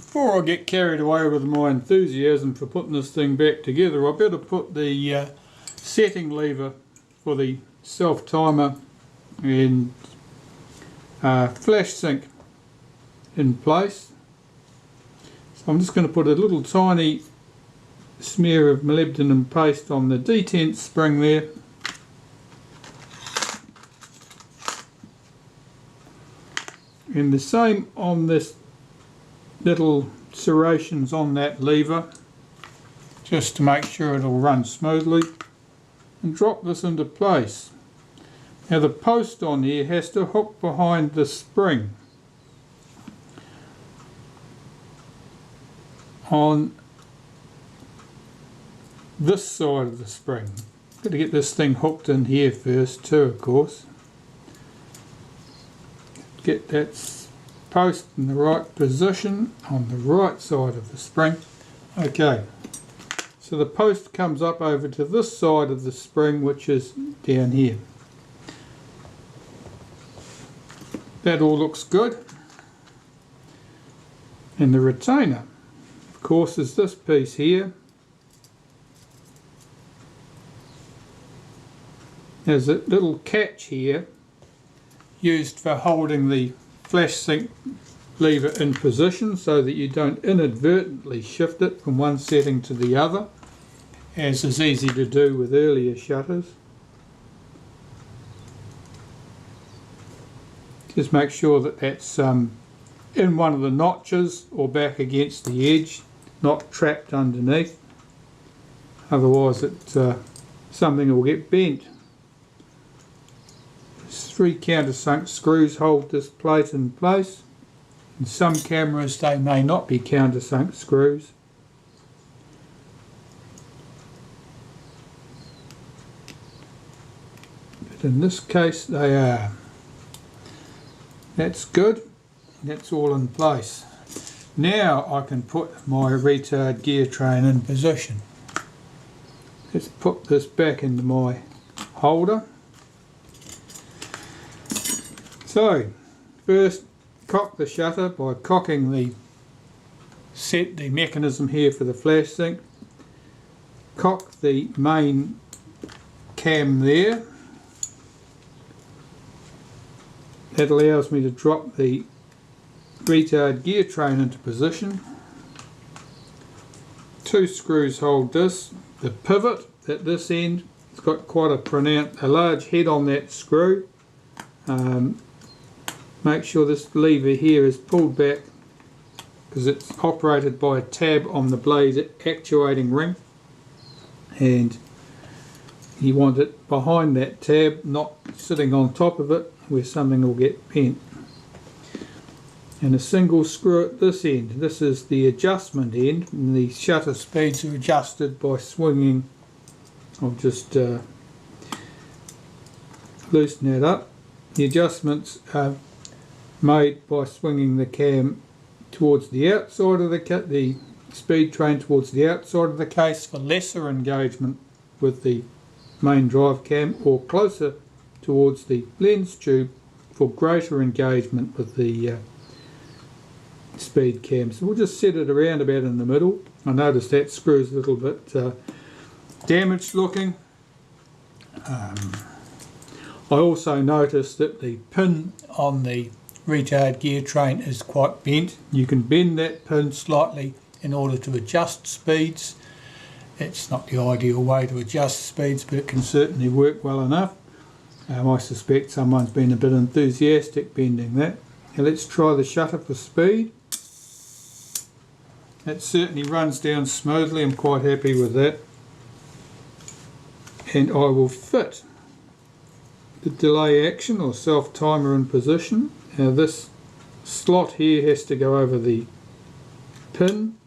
Before I get carried away with my enthusiasm for putting this thing back together, I better put the setting lever for the self timer and flash sync in place. So I'm just going to put a little tiny smear of molybdenum paste on the detent spring there, and the same on this little serrations on that lever, just to make sure it'll run smoothly, and drop this into place. Now the post on here has to hook behind the spring on this side of the spring. Got to get this thing hooked in here first too, of course. Get that post in the right position on the right side of the spring. Okay, so the post comes up over to this side of the spring, which is down here. That all looks good. And the retainer, of course, is this piece here. There's a little catch here used for holding the flash sync lever in position so that you don't inadvertently shift it from one setting to the other, as is easy to do with earlier shutters. Just make sure that that's in one of the notches or back against the edge, not trapped underneath, otherwise something will get bent. 3 countersunk screws hold this plate in place. In some cameras they may not be countersunk screws. But in this case they are. That's good. That's all in place. Now I can put my retard gear train in position. Let's put this back into my holder. So, first cock the shutter by cocking the mechanism here for the flash sync. Cock the main cam there. That allows me to drop the retard gear train into position. 2 screws hold this. The pivot at this end, it's got quite a large head on that screw. Make sure this lever here is pulled back because it's operated by a tab on the blade actuating ring, and you want it behind that tab, not sitting on top of it where something will get bent. And a single screw at this end. This is the adjustment end, and the shutter speeds are adjusted by swinging. I'll just loosen that up. The adjustments are made by swinging the cam towards the outside of the speed train towards the outside of the case for lesser engagement with the main drive cam, or closer towards the lens tube for greater engagement with the speed cam. So we'll just set it around about in the middle. I notice that screw's a little bit damaged looking. I also noticed that the pin on the retard gear train is quite bent. You can bend that pin slightly in order to adjust speeds. It's not the ideal way to adjust speeds, but it can certainly work well enough. I suspect someone's been a bit enthusiastic bending that. Now let's try the shutter for speed. That certainly runs down smoothly. I'm quite happy with that. And I will fit the delay action or self timer in position. Now this slot here has to go over the pin.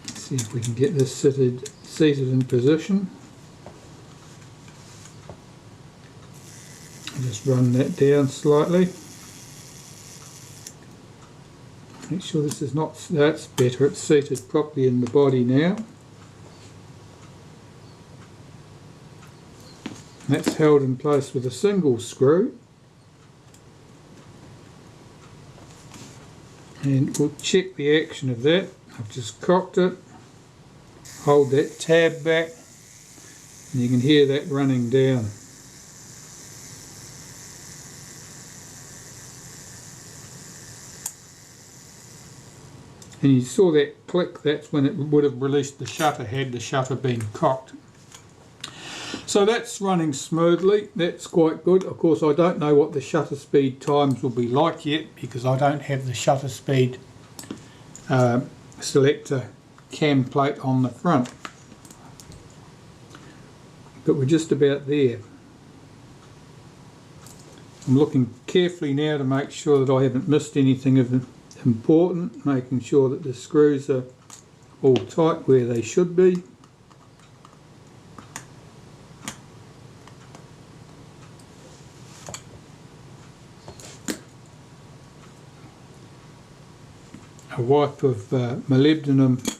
Let's see if we can get this seated in position. Just run that down slightly. Make sure this is not, that's better, it's seated properly in the body now. That's held in place with a single screw. and we'll check the action of that. I've just cocked it, hold that tab back, and you can hear that running down. And you saw that click, that's when it would have released the shutter had the shutter been cocked. So that's running smoothly, that's quite good. Of course I don't know what the shutter speed times will be like yet because I don't have the shutter speed selector cam plate on the front. But we're just about there. I'm looking carefully now to make sure that I haven't missed anything of important, making sure that the screws are all tight where they should be. A wipe of molybdenum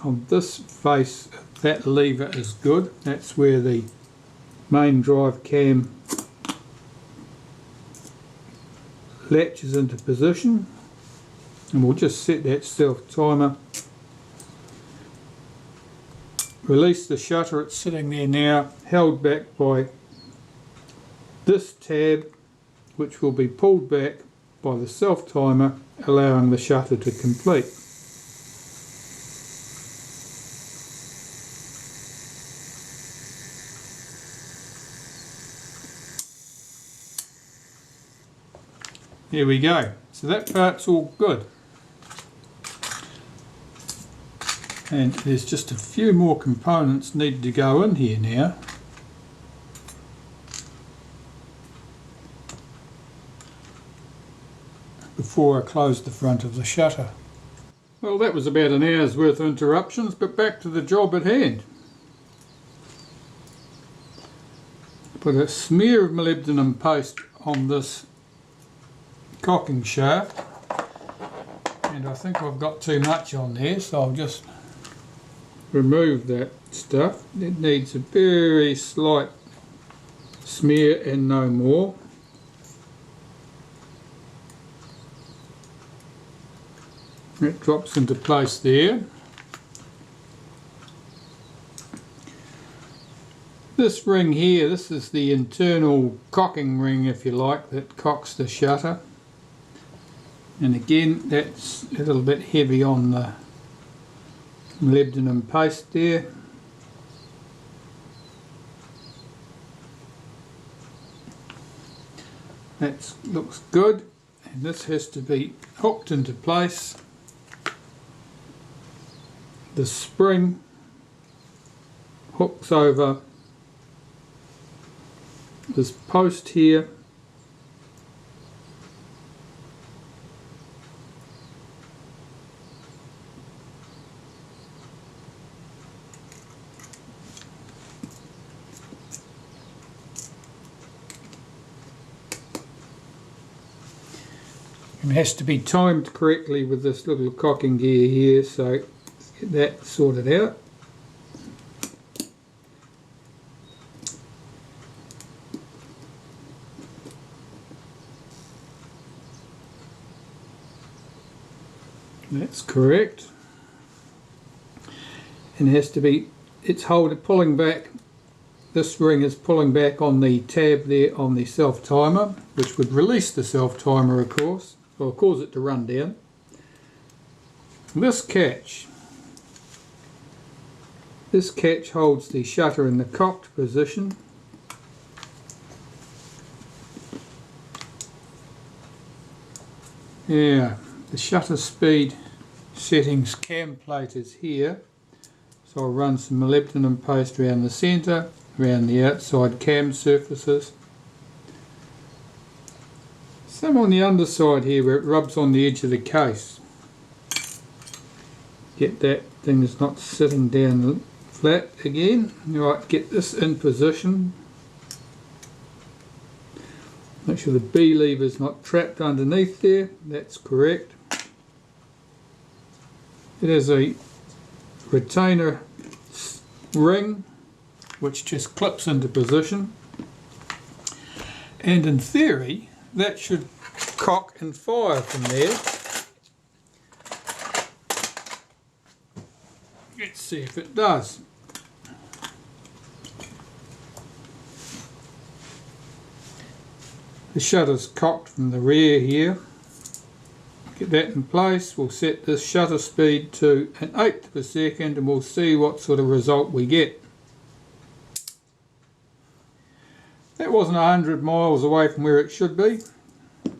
on this face of that lever is good. That's where the main drive cam latches into position, and we'll just set that self timer. Release the shutter, it's sitting there now, held back by this tab, which will be pulled back by the self timer, allowing the shutter to complete. There we go. So that part's all good. And there's just a few more components need to go in here now. Before I close the front of the shutter. Well, that was about an hour's worth of interruptions, but back to the job at hand. Put a smear of molybdenum paste on this cocking shaft, and I think I've got too much on there, so I'll just remove that stuff. It needs a very slight smear and no more. It drops into place there. This ring here, this is the internal cocking ring, if you like, that cocks the shutter. And again, that's a little bit heavy on the molybdenum paste there. That looks good, and this has to be hooked into place. The spring hooks over this post here. It has to be timed correctly with this little cocking gear here, so get that sorted out. That's correct. And it has to be, it's pulling back, this ring is pulling back on the tab there on the self timer, which would release the self timer, of course, or cause it to run down. This catch holds the shutter in the cocked position. Yeah, the shutter speed settings cam plate is here, so I'll run some molybdenum paste around the centre, around the outside cam surfaces. Some on the underside here where it rubs on the edge of the case. Get that thing that's not sitting down flat again. Right, get this in position. Make sure the B lever is not trapped underneath there. That's correct. It has a retainer ring which just clips into position, and in theory that should cock and fire from there. Let's see if it does. The shutter's cocked from the rear here. Get that in place. We'll set this shutter speed to 1/8 of a second and we'll see what sort of result we get. That wasn't 100 miles away from where it should be.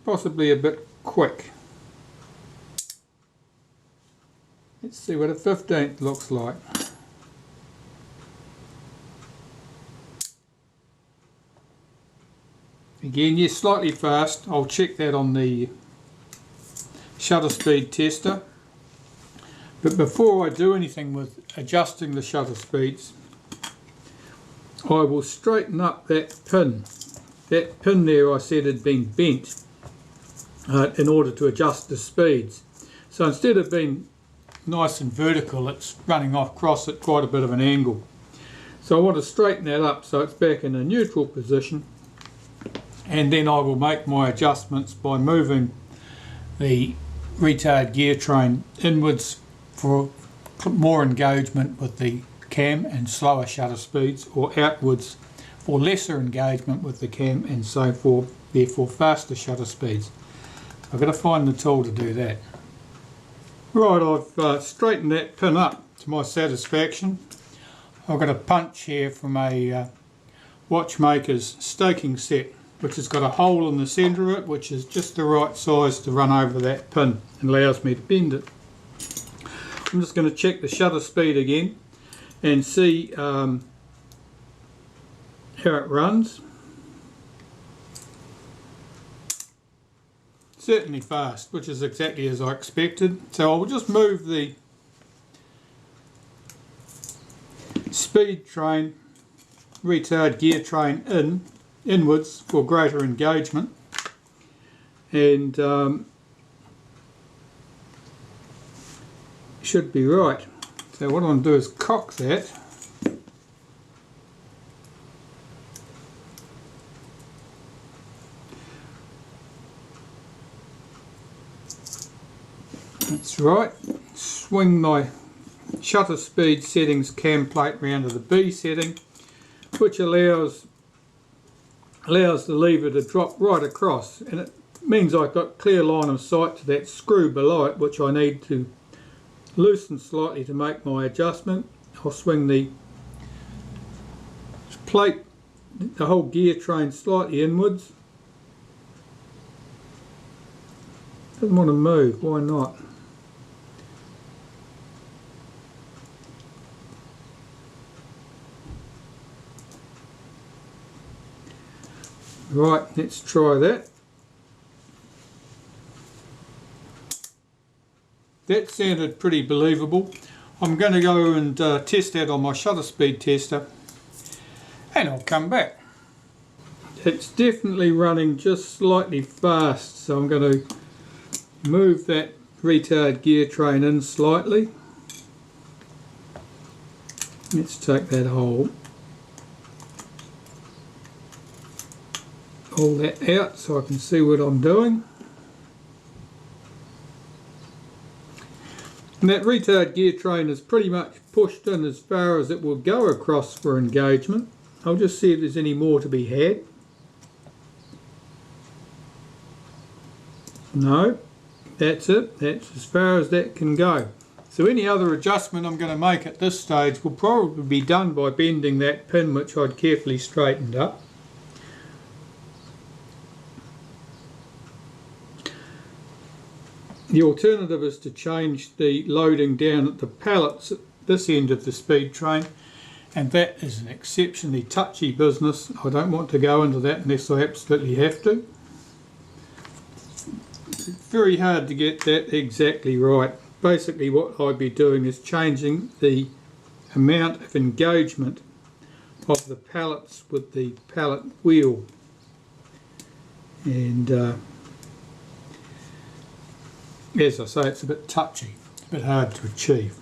Possibly a bit quick. Let's see what a 15th looks like. Again, yes, slightly fast. I'll check that on the shutter speed tester. But before I do anything with adjusting the shutter speeds, I will straighten up that pin. That pin there I said had been bent in order to adjust the speeds. So instead of being nice and vertical, it's running across at quite a bit of an angle. So I want to straighten that up so it's back in a neutral position, and then I will make my adjustments by moving the retard gear train inwards for more engagement with the cam and slower shutter speeds, or outwards for lesser engagement with the cam and so forth, therefore faster shutter speeds. I've got to find the tool to do that. Right, I've straightened that pin up to my satisfaction. I've got a punch here from a watchmaker's staking set, which has got a hole in the centre of it, which is just the right size to run over that pin and allows me to bend it. I'm just going to check the shutter speed again and see how it runs. Certainly fast, which is exactly as I expected. So I'll just move the speed train, retard gear train inwards for greater engagement, and should be right. So what I'm going to do is cock that. That's right. Swing my shutter speed settings cam plate round to the B setting, which allows the lever to drop right across, and it means I've got clear line of sight to that screw below it, which I need to loosen slightly to make my adjustment. I'll swing the plate, the whole gear train slightly inwards. Doesn't want to move, why not? Right, let's try that. That sounded pretty believable. I'm going to go and test that on my shutter speed tester, and I'll come back. It's definitely running just slightly fast, so I'm going to move that retard gear train in slightly. Let's take that hole. Pull that out so I can see what I'm doing. And that retard gear train is pretty much pushed in as far as it will go across for engagement. I'll just see if there's any more to be had. No, that's it. That's as far as that can go. So any other adjustment I'm going to make at this stage will probably be done by bending that pin, which I'd carefully straightened up. The alternative is to change the loading down at the pallets at this end of the speed train, and that is an exceptionally touchy business. I don't want to go into that unless I absolutely have to. It's very hard to get that exactly right. Basically what I'd be doing is changing the amount of engagement of the pallets with the pallet wheel, and as I say, it's a bit touchy, a bit hard to achieve.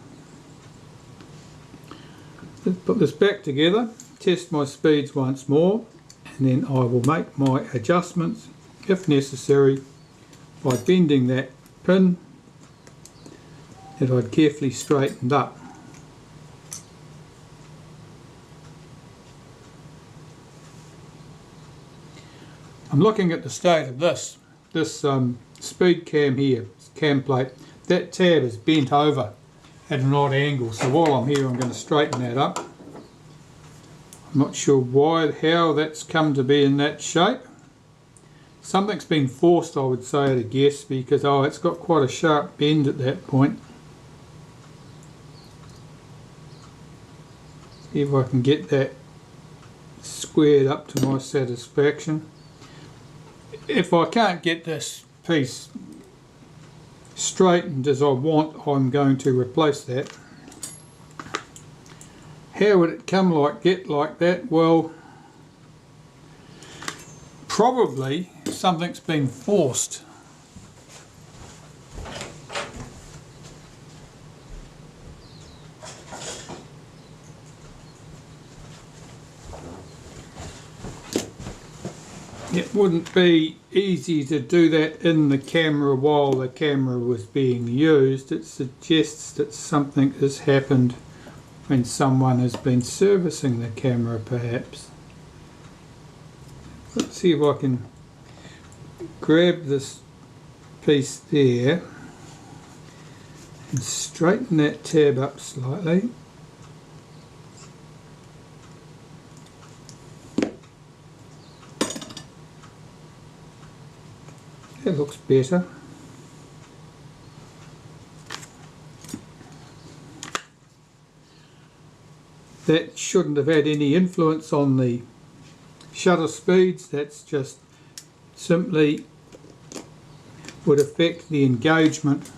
Let's put this back together, test my speeds once more, and then I will make my adjustments, if necessary, by bending that pin that I'd carefully straightened up. I'm looking at the state of this speed cam here, cam plate. That tab is bent over at an odd angle, so while I'm here I'm going to straighten that up. I'm not sure how that's come to be in that shape. Something's been forced, I would say, at a guess, because it's got quite a sharp bend at that point. See if I can get that squared up to my satisfaction. If I can't get this piece straightened as I want, I'm going to replace that. How would it get like that? Well, probably something's been forced. It wouldn't be easy to do that in the camera while the camera was being used. It suggests that something has happened when someone has been servicing the camera, perhaps. Let's see if I can grab this piece there and straighten that tab up slightly. That looks better. That shouldn't have had any influence on the shutter speeds. That's just simply would affect the engagement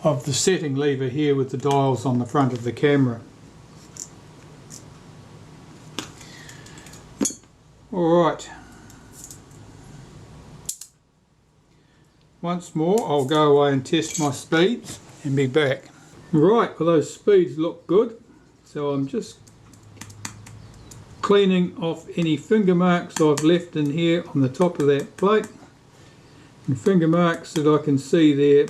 of the setting lever here with the dials on the front of the camera. Alright. Once more I'll go away and test my speeds and be back. Right, well those speeds look good, so I'm just cleaning off any finger marks I've left in here on the top of that plate, and finger marks that I can see there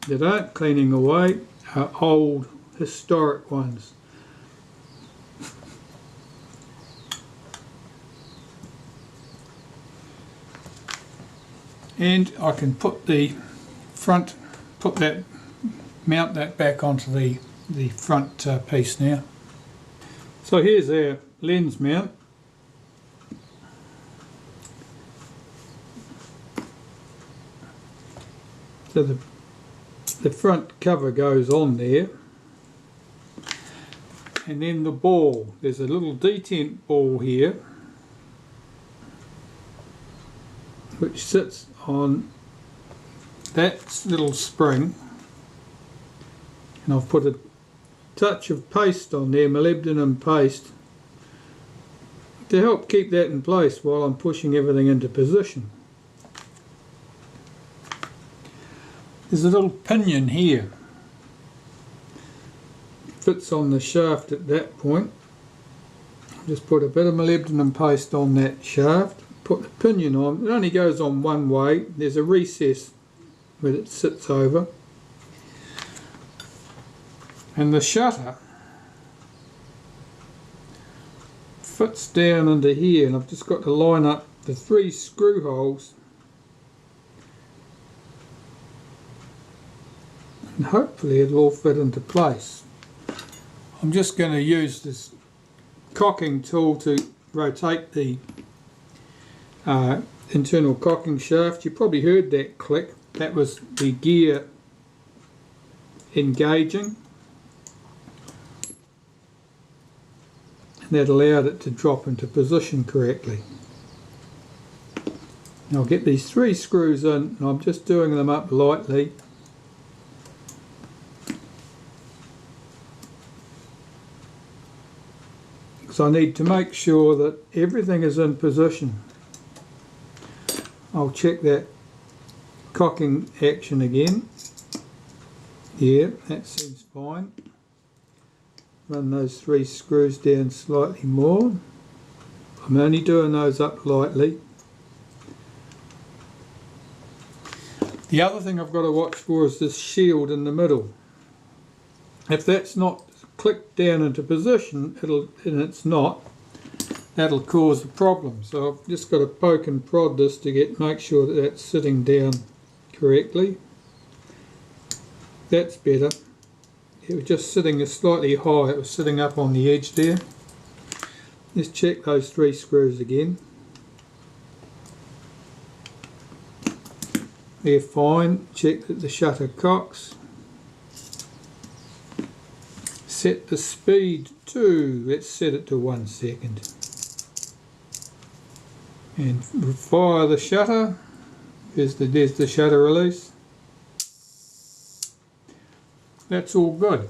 that aren't cleaning away are old historic ones. And I can put the front, mount that back onto the front piece now. So here's our lens mount. So the front cover goes on there, and then the ball. There's a little detent ball here which sits on that little spring, and I've put a touch of paste on there, molybdenum paste, to help keep that in place while I'm pushing everything into position. There's a little pinion here, it fits on the shaft at that point. Just put a bit of molybdenum paste on that shaft, put the pinion on. It only goes on one way. There's a recess where it sits over, and the shutter fits down into here, and I've just got to line up the 3 screw holes, and hopefully it'll all fit into place. I'm just going to use this cocking tool to rotate the internal cocking shaft. You probably heard that click. That was the gear engaging, and that allowed it to drop into position correctly. Now I'll get these 3 screws in, and I'm just doing them up lightly. Because I need to make sure that everything is in position. I'll check that cocking action again. Yeah, that seems fine. Run those 3 screws down slightly more. I'm only doing those up lightly. The other thing I've got to watch for is this shield in the middle. If that's not clicked down into position, and it's not, that'll cause a problem. So I've just got to poke and prod this to make sure that that's sitting down correctly. That's better. It was just sitting slightly high, it was sitting up on the edge there. Let's check those 3 screws again. They're fine. Check that the shutter cocks. Set the speed to, let's set it to 1 second. And fire the shutter. There's the shutter release. That's all good.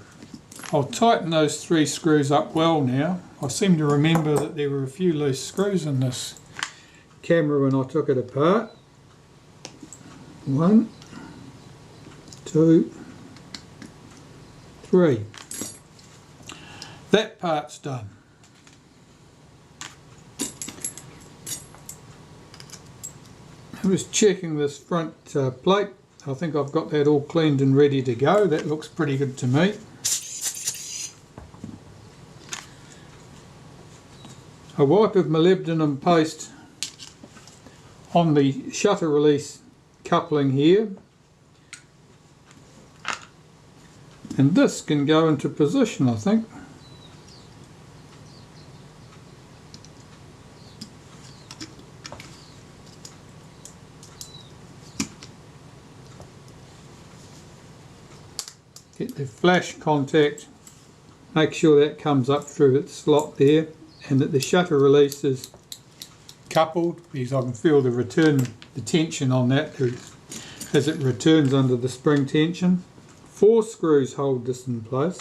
I'll tighten those 3 screws up well now. I seem to remember that there were a few loose screws in this camera when I took it apart. 1, 2, 3. That part's done. I was checking this front plate. I think I've got that all cleaned and ready to go. That looks pretty good to me. A wipe of molybdenum paste on the shutter release coupling here, and this can go into position, I think. Get the flash contact, make sure that comes up through its slot there, and that the shutter release is coupled, because I can feel the tension on that as it returns under the spring tension. 4 screws hold this in place.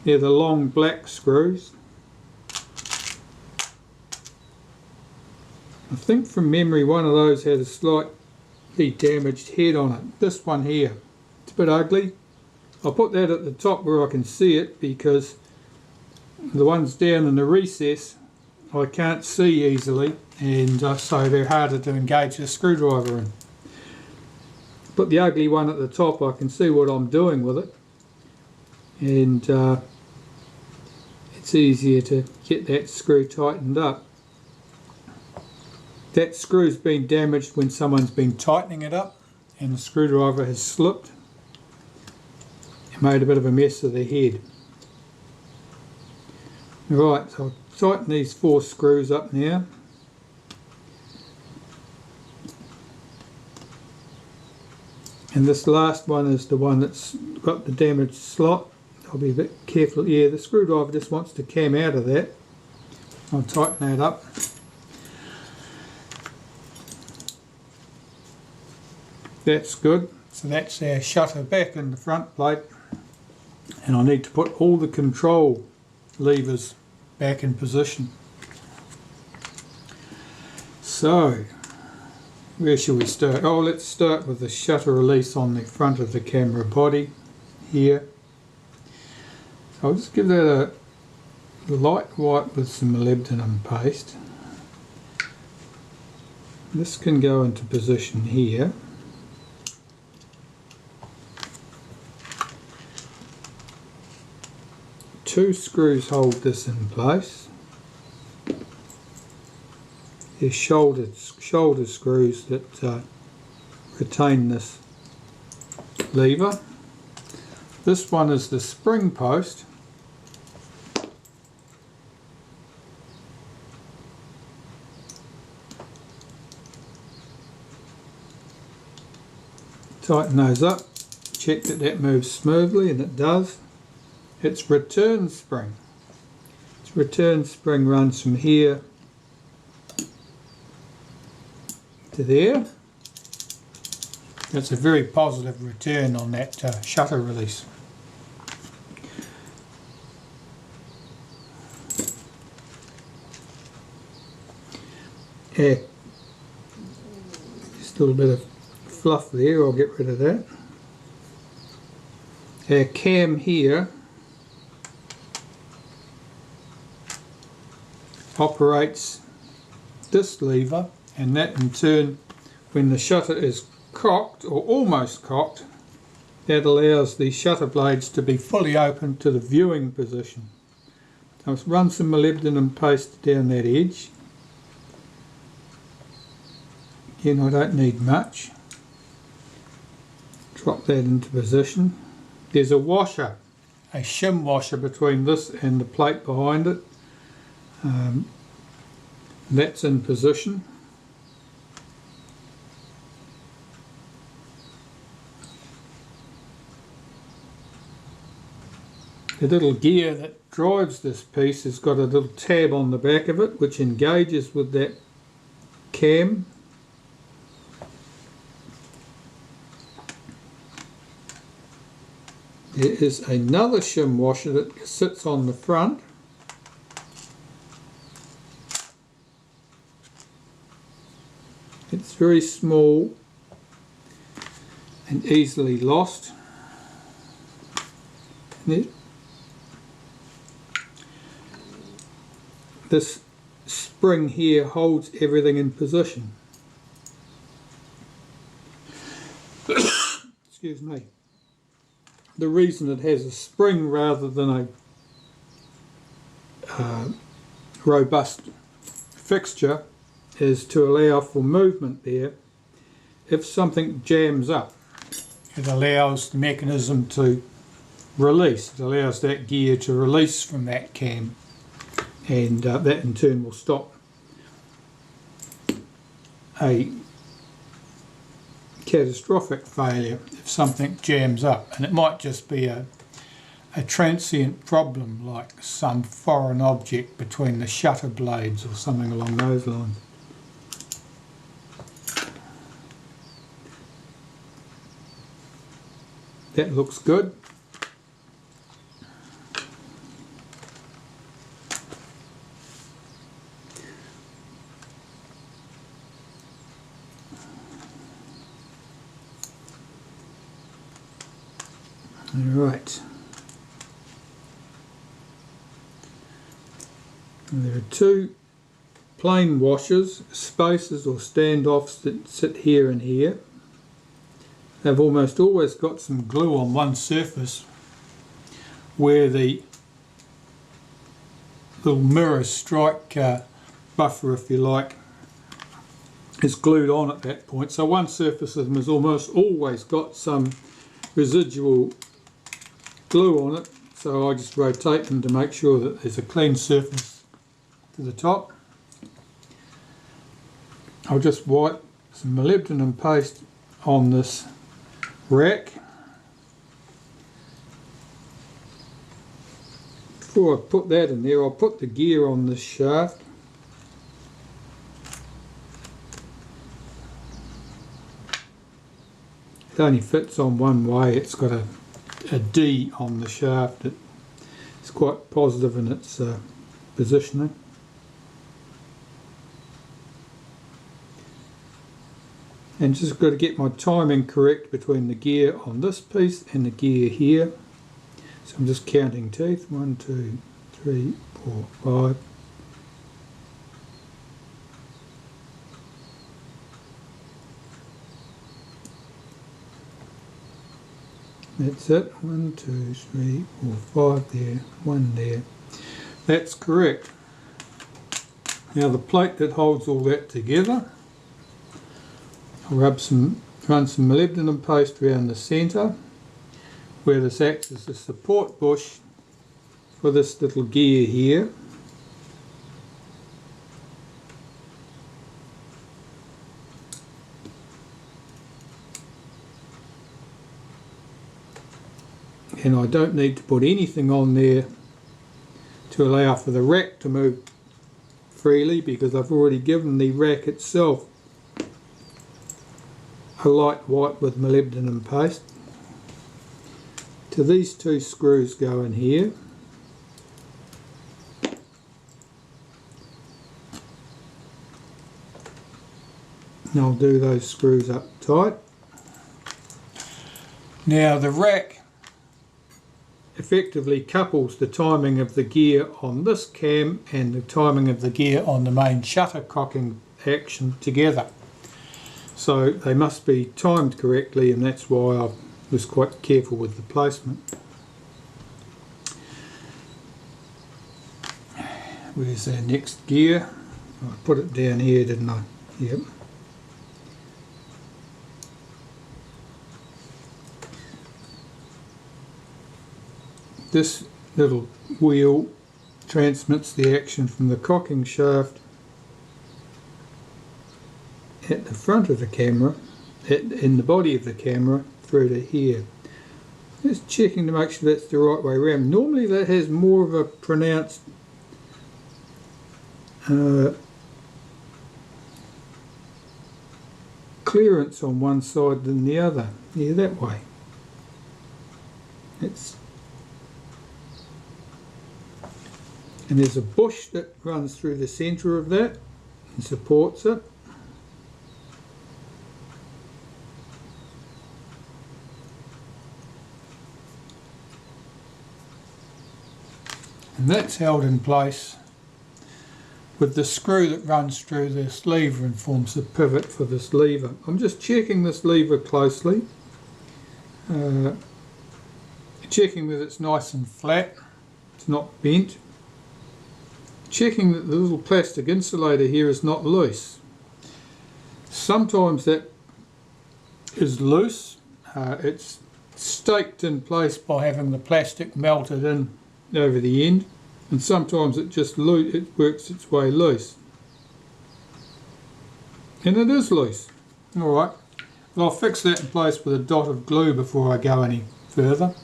They're the long black screws. I think from memory one of those had a slightly damaged head on it. This one here, it's a bit ugly. I'll put that at the top where I can see it, because the ones down in the recess I can't see easily, and so they're harder to engage the screwdriver in. Put the ugly one at the top, I can see what I'm doing with it, and it's easier to get that screw tightened up. That screw's been damaged when someone's been tightening it up and the screwdriver has slipped and made a bit of a mess of the head. Right, so I'll tighten these 4 screws up now. And this last one is the one that's got the damaged slot. I'll be a bit careful. Yeah, the screwdriver just wants to cam out of that. I'll tighten that up. That's good. So that's our shutter back in the front plate. And I need to put all the control levers back in position. So, where shall we start? Oh, let's start with the shutter release on the front of the camera body here. So I'll just give that a light wipe with some molybdenum paste. This can go into position here. Two screws hold this in place. They're shoulder screws that retain this lever. This one is the spring post. Tighten those up, check that that moves smoothly, and it does. Its return spring. Its return spring runs from here to there. That's a very positive return on that shutter release. Yeah, just a little bit of fluff there, I'll get rid of that. Our cam here operates this lever, and that in turn, when the shutter is cocked or almost cocked, that allows the shutter blades to be fully open to the viewing position. So let's run some molybdenum paste down that edge. Again, I don't need much. Drop that into position. There's a washer, a shim washer between this and the plate behind it. That's in position. The little gear that drives this piece has got a little tab on the back of it which engages with that cam. There is another shim washer that sits on the front. It's very small and easily lost. This spring here holds everything in position. Excuse me. The reason it has a spring rather than a robust fixture is to allow for movement there. If something jams up, it allows the mechanism to release. It allows that gear to release from that cam, and that in turn will stop a catastrophic failure if something jams up. And it might just be a transient problem like some foreign object between the shutter blades or something along those lines. That looks good. Right. There are two plain washers, spacers or standoffs that sit here and here. They've almost always got some glue on one surface where the little mirror strike buffer, if you like, is glued on at that point. So one surface of them has almost always got some residual glue on it. So I just rotate them to make sure that there's a clean surface to the top. I'll just wipe some molybdenum paste on this rack. Before I put that in there, I'll put the gear on this shaft. It only fits on one way. It's got a D on the shaft. It's quite positive in its positioning. And just got to get my timing correct between the gear on this piece and the gear here. So I'm just counting teeth. 1, 2, 3, 4, 5. That's it. 1, 2, 3, 4, 5 there. 1 there. That's correct. Now the plate that holds all that together, I'll run some molybdenum paste around the centre where this acts as a support bush for this little gear here. And I don't need to put anything on there to allow for the rack to move freely, because I've already given the rack itself a light white with molybdenum paste. So these two screws go in here. And I'll do those screws up tight. Now the rack effectively couples the timing of the gear on this cam and the timing of the gear on the main shutter cocking action together. so they must be timed correctly, and that's why I was quite careful with the placement. Where's our next gear? I put it down here, didn't I? Yep. This little wheel transmits the action from the cocking shaft at the front of the camera, in the body of the camera, through to here. Just checking to make sure that's the right way around. Normally that has more of a pronounced clearance on one side than the other. Yeah, that way. And there's a bush that runs through the centre of that and supports it. And that's held in place with the screw that runs through this lever and forms the pivot for this lever. I'm just checking this lever closely, checking that it's nice and flat, it's not bent, checking that the little plastic insulator here is not loose. Sometimes that is loose, it's staked in place by having the plastic melted in over the end, and sometimes it just works its way loose, and it is loose. Alright, well, I'll fix that in place with a dot of glue before I go any further.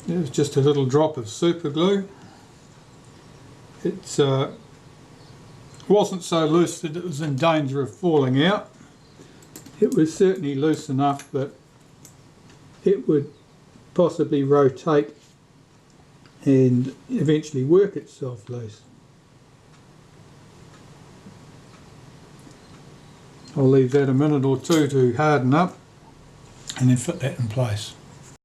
There's just a little drop of super glue. It wasn't so loose that it was in danger of falling out. It was certainly loose enough that it would possibly rotate and eventually work itself loose. I'll leave that a minute or two to harden up and then fit that in place.